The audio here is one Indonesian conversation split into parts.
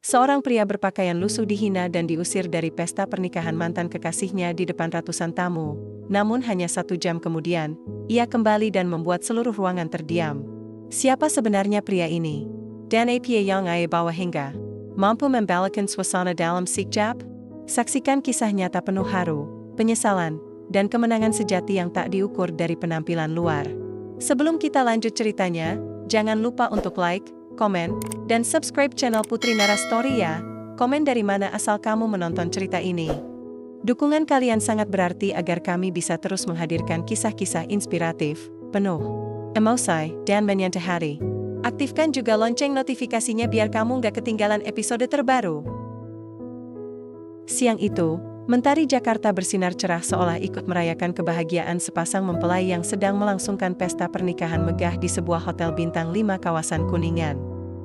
Seorang pria berpakaian lusuh dihina dan diusir dari pesta pernikahan mantan kekasihnya di depan ratusan tamu. Namun hanya 1 jam kemudian, ia kembali dan membuat seluruh ruangan terdiam. Siapa sebenarnya pria ini? Dan apa yang ia bawa hingga mampu membalikan suasana dalam sekejap? Saksikan kisah nyata penuh haru, penyesalan, dan kemenangan sejati yang tak diukur dari penampilan luar. Sebelum kita lanjut ceritanya, jangan lupa untuk like, komen, dan subscribe channel Putri Nara Story ya. Komen dari mana asal kamu menonton cerita ini. Dukungan kalian sangat berarti agar kami bisa terus menghadirkan kisah-kisah inspiratif, penuh emosi, dan menyentuh hati. Aktifkan juga lonceng notifikasinya biar kamu gak ketinggalan episode terbaru. Siang itu, mentari Jakarta bersinar cerah seolah ikut merayakan kebahagiaan sepasang mempelai yang sedang melangsungkan pesta pernikahan megah di sebuah hotel bintang 5 kawasan Kuningan.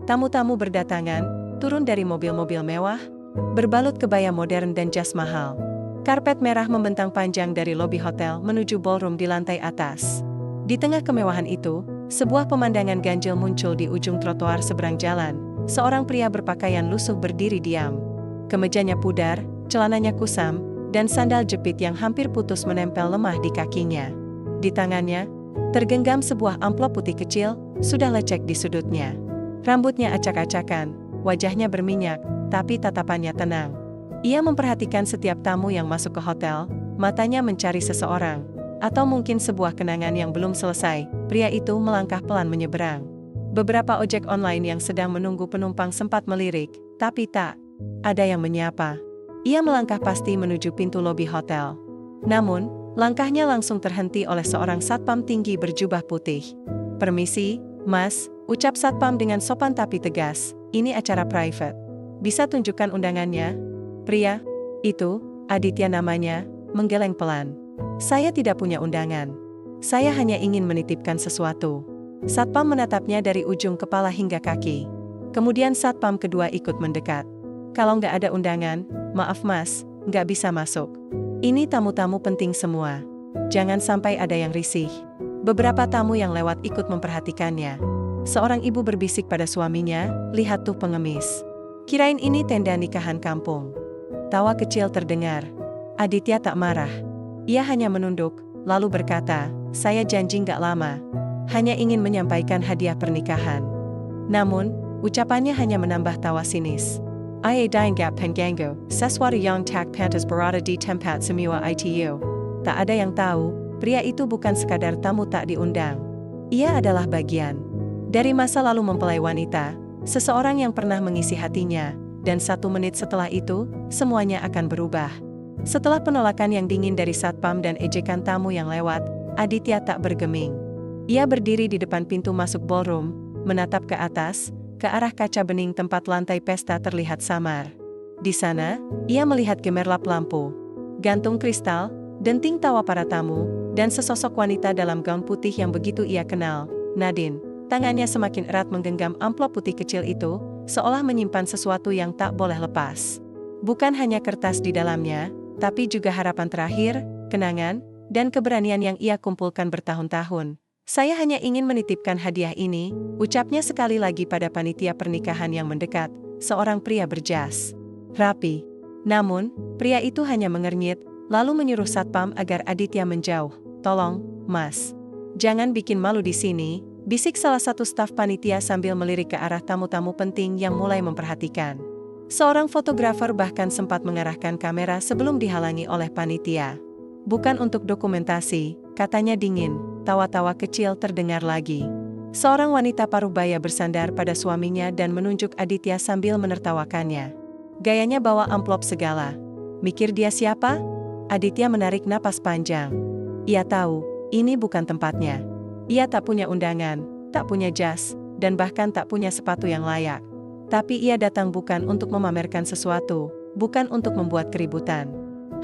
Tamu-tamu berdatangan, turun dari mobil-mobil mewah, berbalut kebaya modern dan jas mahal. Karpet merah membentang panjang dari lobi hotel menuju ballroom di lantai atas. Di tengah kemewahan itu, sebuah pemandangan ganjil muncul di ujung trotoar seberang jalan. Seorang pria berpakaian lusuh berdiri diam. Kemejanya pudar, celananya kusam, dan sandal jepit yang hampir putus menempel lemah di kakinya. Di tangannya, tergenggam sebuah amplop putih kecil, sudah lecek di sudutnya. Rambutnya acak-acakan, wajahnya berminyak, tapi tatapannya tenang. Ia memperhatikan setiap tamu yang masuk ke hotel, matanya mencari seseorang, atau mungkin sebuah kenangan yang belum selesai. Pria itu melangkah pelan menyeberang. Beberapa ojek online yang sedang menunggu penumpang sempat melirik, tapi tak ada yang menyapa. Ia melangkah pasti menuju pintu lobi hotel. Namun, langkahnya langsung terhenti oleh seorang satpam tinggi berjubah putih. "Permisi, Mas," ucap satpam dengan sopan tapi tegas. "Ini acara private. Bisa tunjukkan undangannya?" Pria itu, Aditya namanya, menggeleng pelan. "Saya tidak punya undangan. Saya hanya ingin menitipkan sesuatu." Satpam menatapnya dari ujung kepala hingga kaki. Kemudian satpam kedua ikut mendekat. "Kalau nggak ada undangan, maaf Mas, nggak bisa masuk. Ini tamu-tamu penting semua. Jangan sampai ada yang risih." Beberapa tamu yang lewat ikut memperhatikannya. Seorang ibu berbisik pada suaminya, "Lihat tuh pengemis. Kirain ini tenda nikahan kampung." Tawa kecil terdengar. Aditya tak marah. Ia hanya menunduk, lalu berkata, "Saya janji nggak lama. Hanya ingin menyampaikan hadiah pernikahan." Namun, ucapannya hanya menambah tawa sinis. "Ia dapat pengganggu sesuatu yang tak pantas berada di tempat semua itu." Tak ada yang tahu, pria itu bukan sekadar tamu tak diundang. Ia adalah bagian dari masa lalu mempelai wanita, seseorang yang pernah mengisi hatinya, dan 1 menit setelah itu, semuanya akan berubah. Setelah penolakan yang dingin dari satpam dan ejekan tamu yang lewat, Aditya tak bergeming. Ia berdiri di depan pintu masuk ballroom, menatap ke atas, ke arah kaca bening tempat lantai pesta terlihat samar. Di sana, ia melihat gemerlap lampu, gantung kristal, denting tawa para tamu, dan sesosok wanita dalam gaun putih yang begitu ia kenal, Nadine. Tangannya semakin erat menggenggam amplop putih kecil itu, seolah menyimpan sesuatu yang tak boleh lepas. Bukan hanya kertas di dalamnya, tapi juga harapan terakhir, kenangan, dan keberanian yang ia kumpulkan bertahun-tahun. "Saya hanya ingin menitipkan hadiah ini," ucapnya sekali lagi pada panitia pernikahan yang mendekat, seorang pria berjas rapi. Namun, pria itu hanya mengernyit, lalu menyuruh satpam agar Aditya menjauh. "Tolong, Mas. Jangan bikin malu di sini," bisik salah satu staf panitia sambil melirik ke arah tamu-tamu penting yang mulai memperhatikan. Seorang fotografer bahkan sempat mengarahkan kamera sebelum dihalangi oleh panitia. "Bukan untuk dokumentasi," katanya dingin. Tawa-tawa kecil terdengar lagi. Seorang wanita parubaya bersandar pada suaminya dan menunjuk Aditya sambil menertawakannya. Gayanya bawa amplop segala. Mikir dia siapa? Aditya menarik napas panjang. Ia tahu, ini bukan tempatnya. Ia tak punya undangan, tak punya jas, dan bahkan tak punya sepatu yang layak. Tapi ia datang bukan untuk memamerkan sesuatu, bukan untuk membuat keributan.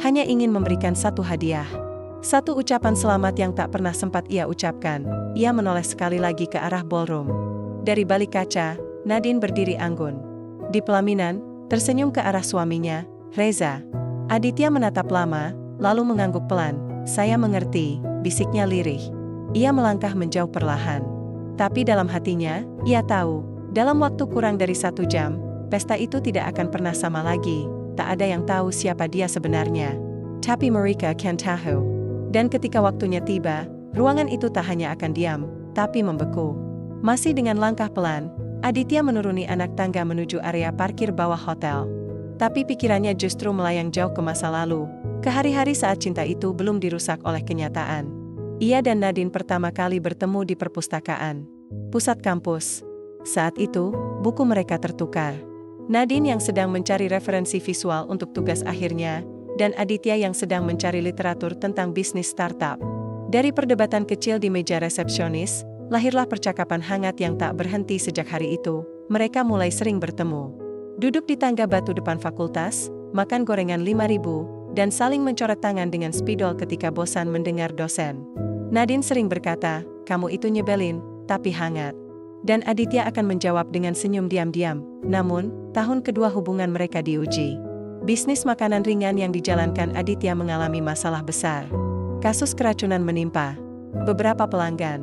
Hanya ingin memberikan satu hadiah. Satu ucapan selamat yang tak pernah sempat ia ucapkan. Ia menoleh sekali lagi ke arah ballroom. Dari balik kaca, Nadine berdiri anggun. Di pelaminan, tersenyum ke arah suaminya, Reza. Aditya menatap lama, lalu mengangguk pelan. "Saya mengerti," bisiknya lirih. Ia melangkah menjauh perlahan. Tapi dalam hatinya, ia tahu, dalam waktu kurang dari 1 jam, pesta itu tidak akan pernah sama lagi, tak ada yang tahu siapa dia sebenarnya. Tapi mereka kan tahu. Dan ketika waktunya tiba, ruangan itu tak hanya akan diam, tapi membeku. Masih dengan langkah pelan, Aditya menuruni anak tangga menuju area parkir bawah hotel. Tapi pikirannya justru melayang jauh ke masa lalu, ke hari-hari saat cinta itu belum dirusak oleh kenyataan. Ia dan Nadine pertama kali bertemu di perpustakaan pusat kampus. Saat itu, buku mereka tertukar. Nadine yang sedang mencari referensi visual untuk tugas akhirnya, dan Aditya yang sedang mencari literatur tentang bisnis startup. Dari perdebatan kecil di meja resepsionis, lahirlah percakapan hangat yang tak berhenti sejak hari itu. Mereka mulai sering bertemu. Duduk di tangga batu depan fakultas, makan gorengan 5.000, dan saling mencoret tangan dengan spidol ketika bosan mendengar dosen. Nadine sering berkata, "Kamu itu nyebelin, tapi hangat." Dan Aditya akan menjawab dengan senyum diam-diam. Namun, tahun kedua hubungan mereka diuji. Bisnis makanan ringan yang dijalankan Aditya mengalami masalah besar. Kasus keracunan menimpa beberapa pelanggan.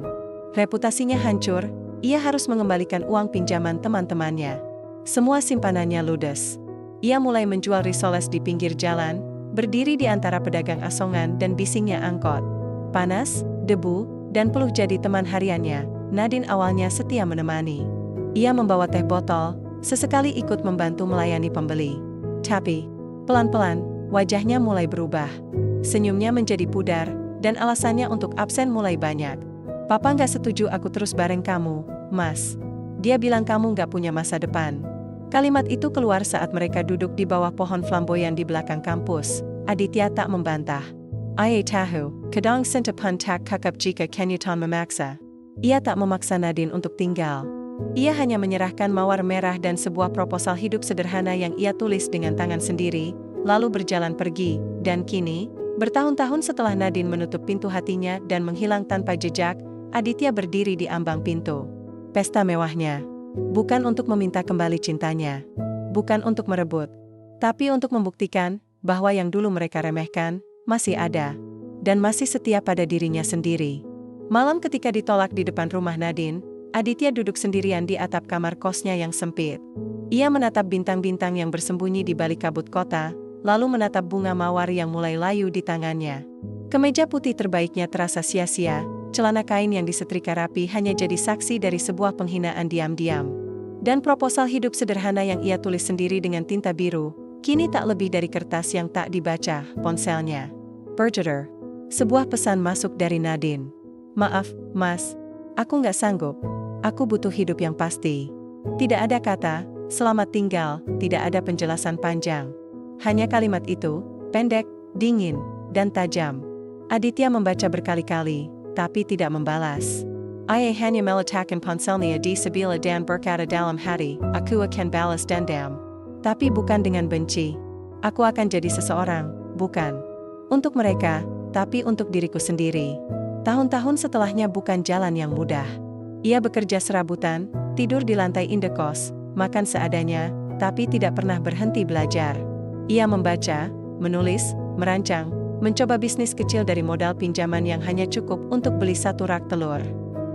Reputasinya hancur, ia harus mengembalikan uang pinjaman teman-temannya. Semua simpanannya ludes. Ia mulai menjual risoles di pinggir jalan, berdiri di antara pedagang asongan dan bisingnya angkot. Panas, debu, dan peluh jadi teman hariannya. Nadine awalnya setia menemani. Ia membawa teh botol, sesekali ikut membantu melayani pembeli. Tapi, pelan-pelan, wajahnya mulai berubah. Senyumnya menjadi pudar, dan alasannya untuk absen mulai banyak. "Papa nggak setuju aku terus bareng kamu, Mas. Dia bilang kamu nggak punya masa depan." Kalimat itu keluar saat mereka duduk di bawah pohon flamboyan di belakang kampus. Aditya tak membantah. "Ai tahu, kadang sentapun tak kakap jika kenyutan memaksa." Ia tak memaksa Nadine untuk tinggal. Ia hanya menyerahkan mawar merah dan sebuah proposal hidup sederhana yang ia tulis dengan tangan sendiri, lalu berjalan pergi. Dan kini, bertahun-tahun setelah Nadine menutup pintu hatinya dan menghilang tanpa jejak, Aditya berdiri di ambang pintu. Pesta mewahnya. Bukan untuk meminta kembali cintanya. Bukan untuk merebut. Tapi untuk membuktikan bahwa yang dulu mereka remehkan, masih ada. Dan masih setia pada dirinya sendiri. Malam ketika ditolak di depan rumah Nadine, Aditya duduk sendirian di atap kamar kosnya yang sempit. Ia menatap bintang-bintang yang bersembunyi di balik kabut kota, lalu menatap bunga mawar yang mulai layu di tangannya. Kemeja putih terbaiknya terasa sia-sia, celana kain yang disetrika rapi hanya jadi saksi dari sebuah penghinaan diam-diam. Dan proposal hidup sederhana yang ia tulis sendiri dengan tinta biru, kini tak lebih dari kertas yang tak dibaca ponselnya. "Berjuder." Sebuah pesan masuk dari Nadine. "Maaf, Mas. Aku nggak sanggup. Aku butuh hidup yang pasti." Tidak ada kata, "Selamat tinggal," tidak ada penjelasan panjang. Hanya kalimat itu, pendek, dingin, dan tajam. Aditya membaca berkali-kali, tapi tidak membalas. "Ia hanya meletakkan ponselnya di sebelah dan berkata dalam hati, aku akan balas dendam. Tapi bukan dengan benci. Aku akan jadi seseorang, bukan untuk mereka, tapi untuk diriku sendiri." Tahun-tahun setelahnya bukan jalan yang mudah. Ia bekerja serabutan, tidur di lantai indekos, makan seadanya, tapi tidak pernah berhenti belajar. Ia membaca, menulis, merancang, mencoba bisnis kecil dari modal pinjaman yang hanya cukup untuk beli satu rak telur.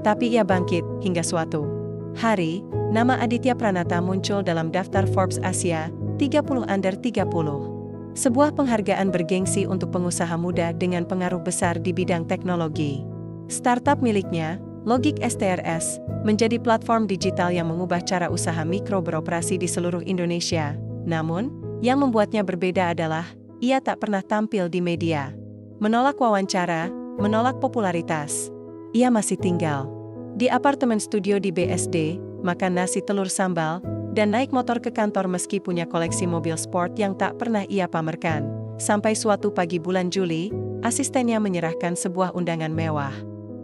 Tapi ia bangkit, hingga suatu hari, nama Aditya Pranata muncul dalam daftar Forbes Asia 30 Under 30. Sebuah penghargaan bergengsi untuk pengusaha muda dengan pengaruh besar di bidang teknologi. Startup miliknya, Logik STRS, menjadi platform digital yang mengubah cara usaha mikro beroperasi di seluruh Indonesia. Namun, yang membuatnya berbeda adalah, ia tak pernah tampil di media. Menolak wawancara, menolak popularitas. Ia masih tinggal di apartemen studio di BSD, makan nasi telur sambal, dan naik motor ke kantor meski punya koleksi mobil sport yang tak pernah ia pamerkan. Sampai suatu pagi bulan Juli, asistennya menyerahkan sebuah undangan mewah.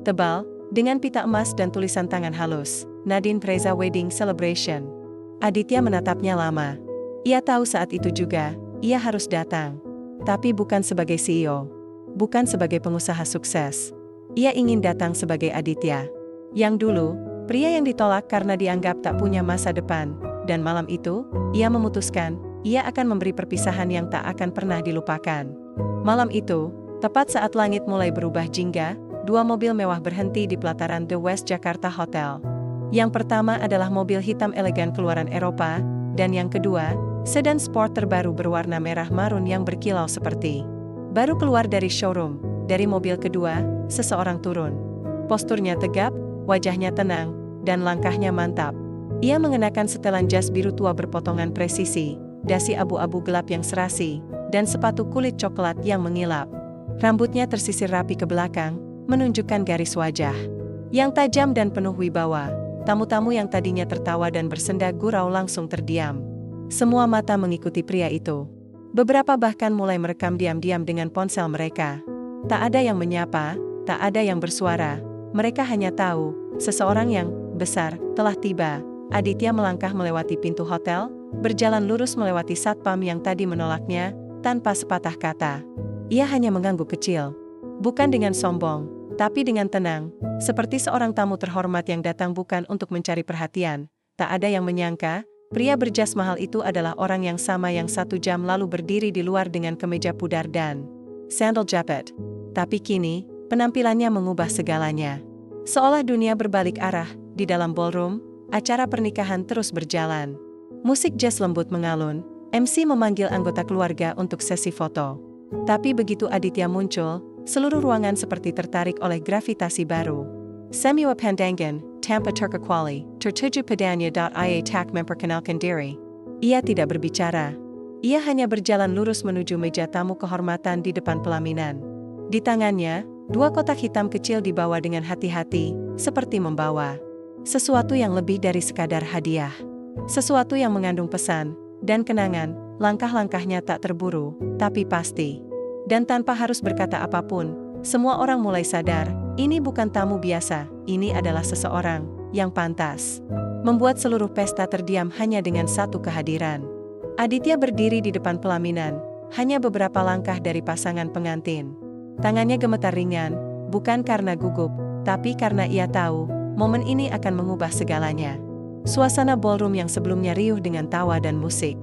Tebal, dengan pita emas dan tulisan tangan halus, Nadine Preza Wedding Celebration. Aditya menatapnya lama. Ia tahu saat itu juga, ia harus datang. Tapi bukan sebagai CEO. Bukan sebagai pengusaha sukses. Ia ingin datang sebagai Aditya. Yang dulu, pria yang ditolak karena dianggap tak punya masa depan. Dan malam itu, ia memutuskan, ia akan memberi perpisahan yang tak akan pernah dilupakan. Malam itu, tepat saat langit mulai berubah jingga, dua mobil mewah berhenti di pelataran The West Jakarta Hotel. Yang pertama adalah mobil hitam elegan keluaran Eropa, Dan yang kedua, sedan sport terbaru berwarna merah marun yang berkilau seperti baru keluar dari showroom. Dari mobil kedua, seseorang turun. Posturnya tegap, wajahnya tenang, dan langkahnya mantap. Ia mengenakan setelan jas biru tua berpotongan presisi, dasi abu-abu gelap yang serasi, dan sepatu kulit coklat yang mengilap. Rambutnya tersisir rapi ke belakang, menunjukkan garis wajah yang tajam dan penuh wibawa. Tamu-tamu yang tadinya tertawa dan bersenda gurau langsung terdiam. Semua mata mengikuti pria itu. Beberapa bahkan mulai merekam diam-diam dengan ponsel mereka. Tak ada yang menyapa, tak ada yang bersuara. Mereka hanya tahu, seseorang yang besar telah tiba. Aditya melangkah melewati pintu hotel, berjalan lurus melewati satpam yang tadi menolaknya, tanpa sepatah kata. Ia hanya mengangguk kecil. Bukan dengan sombong, tapi dengan tenang, seperti seorang tamu terhormat yang datang bukan untuk mencari perhatian. Tak ada yang menyangka, pria berjas mahal itu adalah orang yang sama yang 1 jam lalu berdiri di luar dengan kemeja pudar dan sandal jepit. Tapi kini, penampilannya mengubah segalanya. Seolah dunia berbalik arah, di dalam ballroom, acara pernikahan terus berjalan. Musik jazz lembut mengalun, MC memanggil anggota keluarga untuk sesi foto. Tapi begitu Aditya muncul, seluruh ruangan seperti tertarik oleh gravitasi baru. Semua pandangan, tanpa terkecuali, tertuju padanya. Ia tak memperkenalkan diri. Ia tidak berbicara. Ia hanya berjalan lurus menuju meja tamu kehormatan di depan pelaminan. Di tangannya, 2 kotak hitam kecil dibawa dengan hati-hati, seperti membawa sesuatu yang lebih dari sekadar hadiah. Sesuatu yang mengandung pesan dan kenangan. Langkah-langkahnya tak terburu, tapi pasti. Dan tanpa harus berkata apapun, semua orang mulai sadar, ini bukan tamu biasa, ini adalah seseorang yang pantas membuat seluruh pesta terdiam hanya dengan satu kehadiran. Aditya berdiri di depan pelaminan, hanya beberapa langkah dari pasangan pengantin. Tangannya gemetar ringan, bukan karena gugup, tapi karena ia tahu, momen ini akan mengubah segalanya. Suasana ballroom yang sebelumnya riuh dengan tawa dan musik,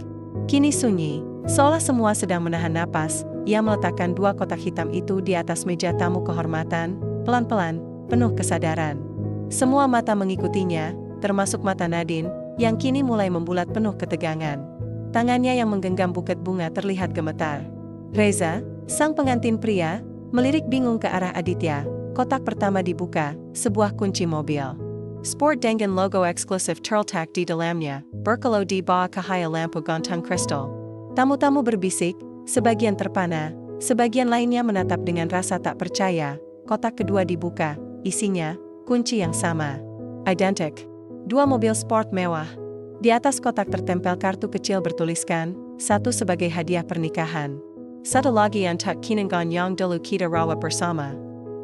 kini sunyi, seolah semua sedang menahan napas. Ia meletakkan 2 kotak hitam itu di atas meja tamu kehormatan, pelan-pelan, penuh kesadaran. Semua mata mengikutinya, termasuk mata Nadine, yang kini mulai membulat penuh ketegangan. Tangannya yang menggenggam buket bunga terlihat gemetar. Reza, sang pengantin pria, melirik bingung ke arah Aditya. Kotak pertama dibuka, sebuah kunci mobil sport dengan logo eksklusif terletak di dalamnya, berkilau di bawah cahaya lampu gantung kristal. Tamu-tamu berbisik, sebagian terpana, sebagian lainnya menatap dengan rasa tak percaya. Kotak kedua dibuka, isinya kunci yang sama, identik. 2 mobil sport mewah. Di atas kotak tertempel kartu kecil bertuliskan, 1 sebagai hadiah pernikahan, 1 lagi untuk kenangan yang dulu kita rawat bersama.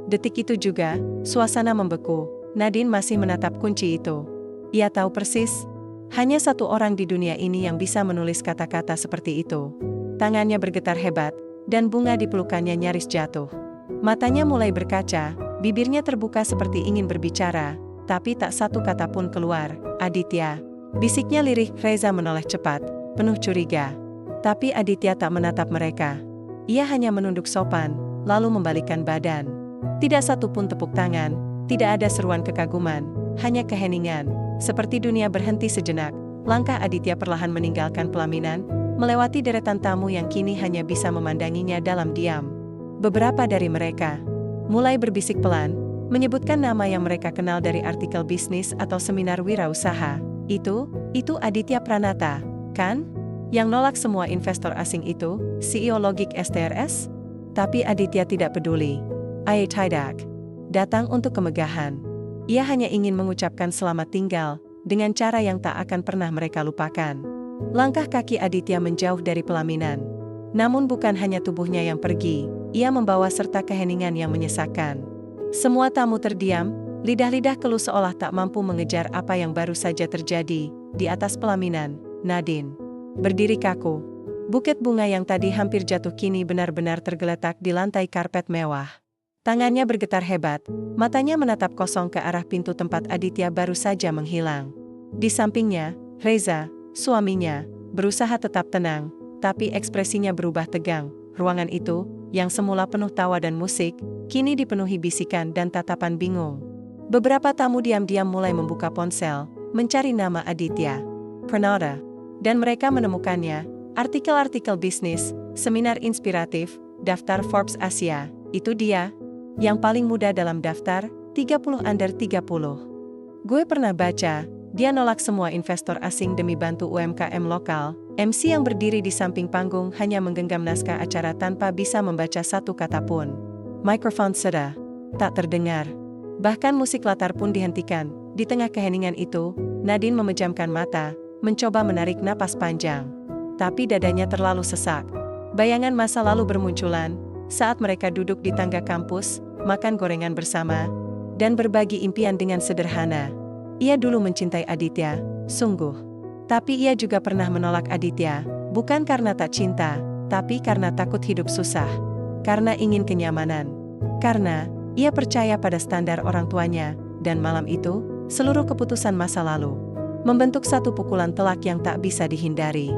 Detik itu juga, suasana membeku. Nadine masih menatap kunci itu. Ia tahu persis, hanya 1 orang di dunia ini yang bisa menulis kata-kata seperti itu. Tangannya bergetar hebat, dan bunga di pelukannya nyaris jatuh. Matanya mulai berkaca, bibirnya terbuka seperti ingin berbicara, tapi tak satu kata pun keluar. Aditya, bisiknya lirih. Reza menoleh cepat, penuh curiga. Tapi Aditya tak menatap mereka. Ia hanya menunduk sopan, lalu membalikkan badan. Tidak satu pun tepuk tangan, tidak ada seruan kekaguman, hanya keheningan. Seperti dunia berhenti sejenak, langkah Aditya perlahan meninggalkan pelaminan, melewati deretan tamu yang kini hanya bisa memandanginya dalam diam. Beberapa dari mereka mulai berbisik pelan, menyebutkan nama yang mereka kenal dari artikel bisnis atau seminar wirausaha. Itu Aditya Pranata, kan? Yang nolak semua investor asing itu, CEO Logik STRS? Tapi Aditya tidak peduli. Ia tidak datang untuk kemegahan. Ia hanya ingin mengucapkan selamat tinggal, dengan cara yang tak akan pernah mereka lupakan. Langkah kaki Aditya menjauh dari pelaminan. Namun bukan hanya tubuhnya yang pergi, ia membawa serta keheningan yang menyesakkan. Semua tamu terdiam, lidah-lidah keluh seolah tak mampu mengejar apa yang baru saja terjadi. Di atas pelaminan, Nadine berdiri kaku. Buket bunga yang tadi hampir jatuh kini benar-benar tergeletak di lantai karpet mewah. Tangannya bergetar hebat, matanya menatap kosong ke arah pintu tempat Aditya baru saja menghilang. Di sampingnya, Reza, suaminya, berusaha tetap tenang, tapi ekspresinya berubah tegang. Ruangan itu, yang semula penuh tawa dan musik, kini dipenuhi bisikan dan tatapan bingung. Beberapa tamu diam-diam mulai membuka ponsel, mencari nama Aditya Pranata. Dan mereka menemukannya, artikel-artikel bisnis, seminar inspiratif, daftar Forbes Asia, itu dia, yang paling muda dalam daftar, 30 under 30. Gue pernah baca, dia nolak semua investor asing demi bantu UMKM lokal. MC yang berdiri di samping panggung hanya menggenggam naskah acara tanpa bisa membaca satu kata pun. Mikrofon sudah tak terdengar. Bahkan musik latar pun dihentikan. Di tengah keheningan itu, Nadine memejamkan mata, mencoba menarik napas panjang. Tapi dadanya terlalu sesak. Bayangan masa lalu bermunculan, saat mereka duduk di tangga kampus, makan gorengan bersama, dan berbagi impian dengan sederhana. Ia dulu mencintai Aditya, sungguh. Tapi ia juga pernah menolak Aditya, bukan karena tak cinta, tapi karena takut hidup susah. Karena ingin kenyamanan. Karena ia percaya pada standar orang tuanya, dan malam itu, seluruh keputusan masa lalu membentuk satu pukulan telak yang tak bisa dihindari.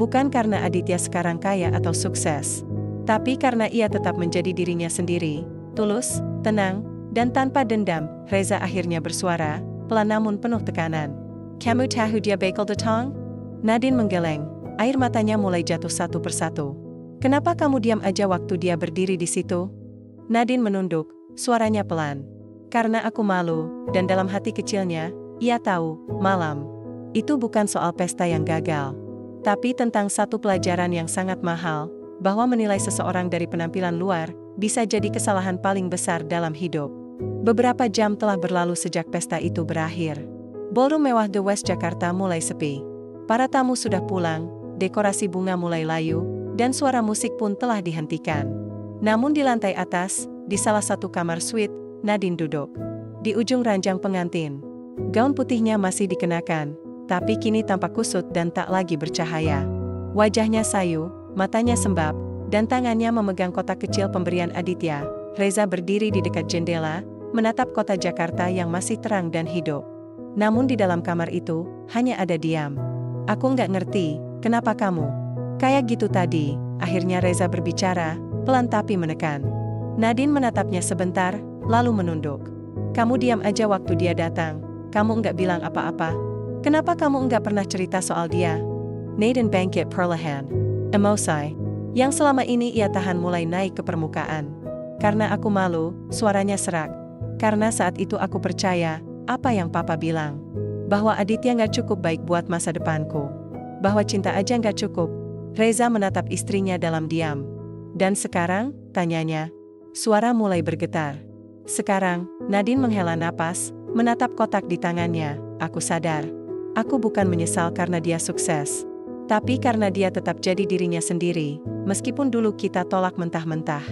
Bukan karena Aditya sekarang kaya atau sukses, tapi karena ia tetap menjadi dirinya sendiri, tulus, tenang, dan tanpa dendam. Reza akhirnya bersuara, pelan namun penuh tekanan. Kamu tahu dia bakal datang? Nadine menggeleng, air matanya mulai jatuh satu persatu. Kenapa kamu diam aja waktu dia berdiri di situ? Nadine menunduk, suaranya pelan. Karena aku malu, dan dalam hati kecilnya, ia tahu, malam itu bukan soal pesta yang gagal, tapi tentang satu pelajaran yang sangat mahal, bahwa menilai seseorang dari penampilan luar, bisa jadi kesalahan paling besar dalam hidup. Beberapa jam telah berlalu sejak pesta itu berakhir. Ballroom mewah The West Jakarta mulai sepi. Para tamu sudah pulang, dekorasi bunga mulai layu, dan suara musik pun telah dihentikan. Namun di lantai atas, di salah satu kamar suite, Nadine duduk. Di ujung ranjang pengantin. Gaun putihnya masih dikenakan, tapi kini tampak kusut dan tak lagi bercahaya. Wajahnya sayu, matanya sembab, dan tangannya memegang kotak kecil pemberian Aditya. Reza berdiri di dekat jendela, menatap kota Jakarta yang masih terang dan hidup. Namun di dalam kamar itu, hanya ada diam. Aku nggak ngerti, kenapa kamu kayak gitu tadi? Akhirnya Reza berbicara, pelan tapi menekan. Nadine menatapnya sebentar, lalu menunduk. Kamu diam aja waktu dia datang. Kamu nggak bilang apa-apa. Kenapa kamu nggak pernah cerita soal dia? Nadine bangkit perlahan. Emosi yang selama ini ia tahan mulai naik ke permukaan. Karena aku malu, suaranya serak. Karena saat itu aku percaya apa yang Papa bilang. Bahwa Aditya nggak cukup baik buat masa depanku. Bahwa cinta aja nggak cukup. Reza menatap istrinya dalam diam. Dan sekarang, tanyanya. Suara mulai bergetar. Sekarang, Nadine menghela napas, menatap kotak di tangannya. Aku sadar. Aku bukan menyesal karena dia sukses. Tapi karena dia tetap jadi dirinya sendiri, meskipun dulu kita tolak mentah-mentah.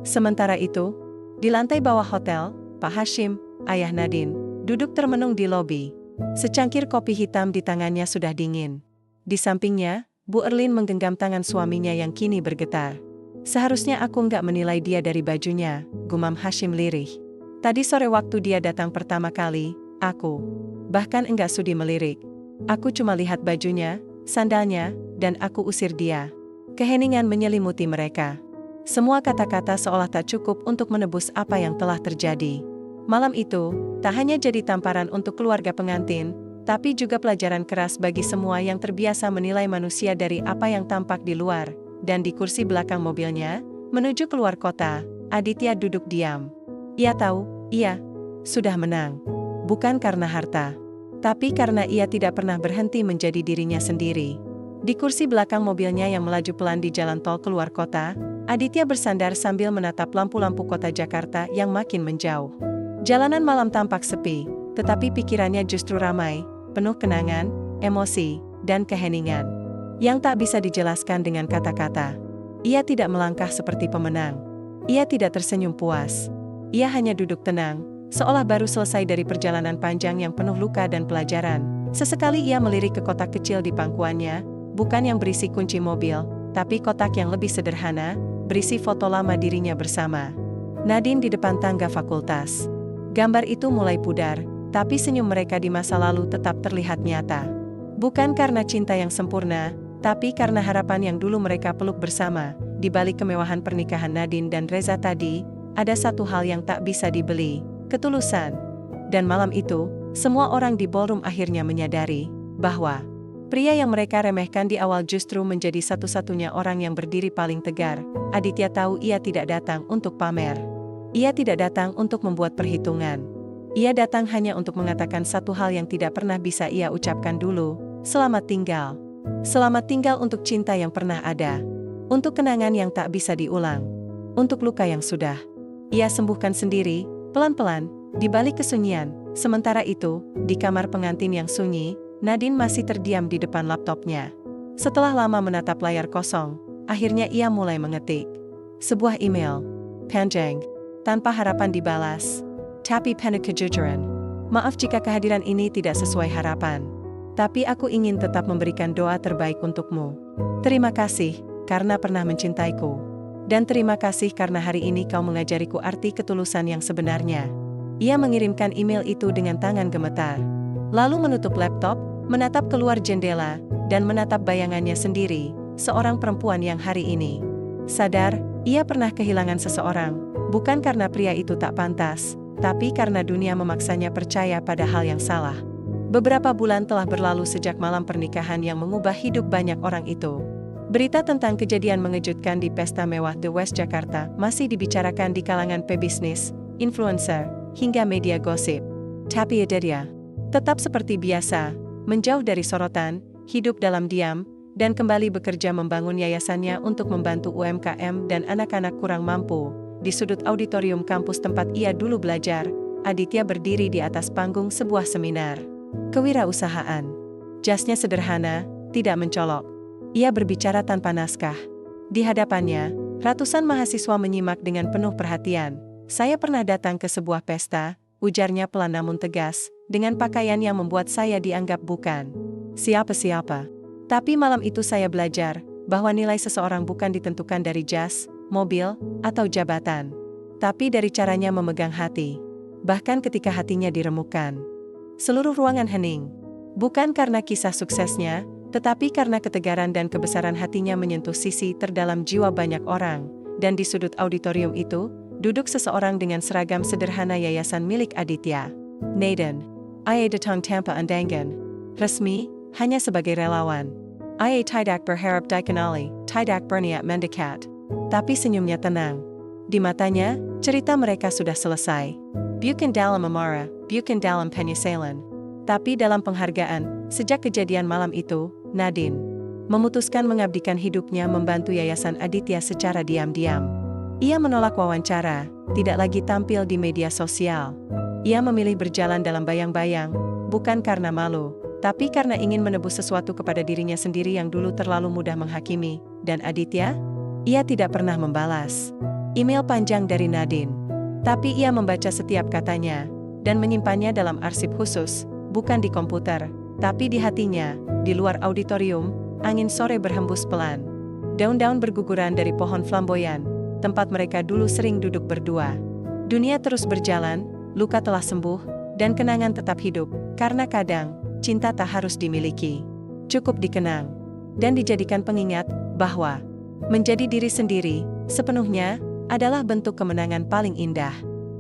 Sementara itu, di lantai bawah hotel, Pak Hashim, ayah Nadine, duduk termenung di lobi. Secangkir kopi hitam di tangannya sudah dingin. Di sampingnya, Bu Erlin menggenggam tangan suaminya yang kini bergetar. Seharusnya aku nggak menilai dia dari bajunya, gumam Hashim lirih. Tadi sore waktu dia datang pertama kali, aku bahkan enggak sudi melirik. Aku cuma lihat bajunya, sandalnya, dan aku usir dia. Keheningan menyelimuti mereka. Semua kata-kata seolah tak cukup untuk menebus apa yang telah terjadi. Malam itu, tak hanya jadi tamparan untuk keluarga pengantin, tapi juga pelajaran keras bagi semua yang terbiasa menilai manusia dari apa yang tampak di luar. Dan di kursi belakang mobilnya, menuju keluar kota, Aditya duduk diam. Ia tahu, ia sudah menang. Bukan karena harta, tapi karena ia tidak pernah berhenti menjadi dirinya sendiri. Di kursi belakang mobilnya yang melaju pelan di jalan tol keluar kota, Aditya bersandar sambil menatap lampu-lampu kota Jakarta yang makin menjauh. Jalanan malam tampak sepi, tetapi pikirannya justru ramai, penuh kenangan, emosi, dan keheningan yang tak bisa dijelaskan dengan kata-kata. Ia tidak melangkah seperti pemenang. Ia tidak tersenyum puas. Ia hanya duduk tenang, seolah baru selesai dari perjalanan panjang yang penuh luka dan pelajaran. Sesekali ia melirik ke kotak kecil di pangkuannya, bukan yang berisi kunci mobil, tapi kotak yang lebih sederhana, berisi foto lama dirinya bersama Nadine di depan tangga fakultas. Gambar itu mulai pudar, tapi senyum mereka di masa lalu tetap terlihat nyata. Bukan karena cinta yang sempurna, tapi karena harapan yang dulu mereka peluk bersama. Di balik kemewahan pernikahan Nadine dan Reza tadi, ada satu hal yang tak bisa dibeli, ketulusan. Dan malam itu, semua orang di ballroom akhirnya menyadari bahwa Pria yang mereka remehkan di awal justru menjadi satu-satunya orang yang berdiri paling tegar. Aditya tahu ia tidak datang untuk pamer. Ia tidak datang untuk membuat perhitungan. Ia datang hanya untuk mengatakan satu hal yang tidak pernah bisa ia ucapkan dulu. Selamat tinggal. Selamat tinggal untuk cinta yang pernah ada. Untuk kenangan yang tak bisa diulang. Untuk luka yang sudah ia sembuhkan sendiri, pelan-pelan, di balik kesunyian. Sementara itu, di kamar pengantin yang sunyi, Nadine masih terdiam di depan laptopnya. Setelah lama menatap layar kosong, akhirnya ia mulai mengetik sebuah email. Panjang. Tanpa harapan dibalas. Tapi penuh kejujuran. Maaf jika kehadiran ini tidak sesuai harapan. Tapi aku ingin tetap memberikan doa terbaik untukmu. Terima kasih, karena pernah mencintaiku. Dan terima kasih karena hari ini kau mengajariku arti ketulusan yang sebenarnya. Ia mengirimkan email itu dengan tangan gemetar. Lalu menutup laptop, menatap keluar jendela, dan menatap bayangannya sendiri, seorang perempuan yang hari ini sadar, ia pernah kehilangan seseorang, bukan karena pria itu tak pantas, tapi karena dunia memaksanya percaya pada hal yang salah. Beberapa bulan telah berlalu sejak malam pernikahan yang mengubah hidup banyak orang itu. Berita tentang kejadian mengejutkan di pesta mewah The West Jakarta masih dibicarakan di kalangan pebisnis, influencer, hingga media gosip. Tapi Aditya tetap seperti biasa, menjauh dari sorotan, hidup dalam diam, dan kembali bekerja membangun yayasannya untuk membantu UMKM dan anak-anak kurang mampu. Di sudut auditorium kampus tempat ia dulu belajar, Aditya berdiri di atas panggung sebuah seminar kewirausahaan. Jasnya sederhana, tidak mencolok. Ia berbicara tanpa naskah. Di hadapannya, ratusan mahasiswa menyimak dengan penuh perhatian. Saya pernah datang ke sebuah pesta, ujarnya pelan namun tegas, dengan pakaian yang membuat saya dianggap bukan siapa-siapa. Tapi malam itu saya belajar bahwa nilai seseorang bukan ditentukan dari jas, mobil, atau jabatan, tapi dari caranya memegang hati. Bahkan ketika hatinya diremukkan. Seluruh ruangan hening. Bukan karena kisah suksesnya, tetapi karena ketegaran dan kebesaran hatinya menyentuh sisi terdalam jiwa banyak orang. Dan di sudut auditorium itu, duduk seseorang dengan seragam sederhana yayasan milik Aditya. Nadine. Ia datang tanpa undangan resmi, hanya sebagai relawan. Ia tidak berharap dikenali, tidak berniat mendekat. Tapi senyumnya tenang. Di matanya, cerita mereka sudah selesai. Bukan dalam amarah, bukan dalam penyesalan. Tapi dalam penghargaan, sejak kejadian malam itu, Nadine memutuskan mengabdikan hidupnya membantu Yayasan Aditya secara diam-diam. Ia menolak wawancara, tidak lagi tampil di media sosial. Ia memilih berjalan dalam bayang-bayang, bukan karena malu, tapi karena ingin menebus sesuatu kepada dirinya sendiri yang dulu terlalu mudah menghakimi. Dan Aditya? Ia tidak pernah membalas email panjang dari Nadine. Tapi ia membaca setiap katanya, dan menyimpannya dalam arsip khusus, bukan di komputer, tapi di hatinya. Di luar auditorium, angin sore berhembus pelan. Daun-daun berguguran dari pohon flamboyan, tempat mereka dulu sering duduk berdua. Dunia terus berjalan, luka telah sembuh, dan kenangan tetap hidup, karena kadang, cinta tak harus dimiliki. Cukup dikenang, dan dijadikan pengingat, bahwa menjadi diri sendiri, sepenuhnya, adalah bentuk kemenangan paling indah.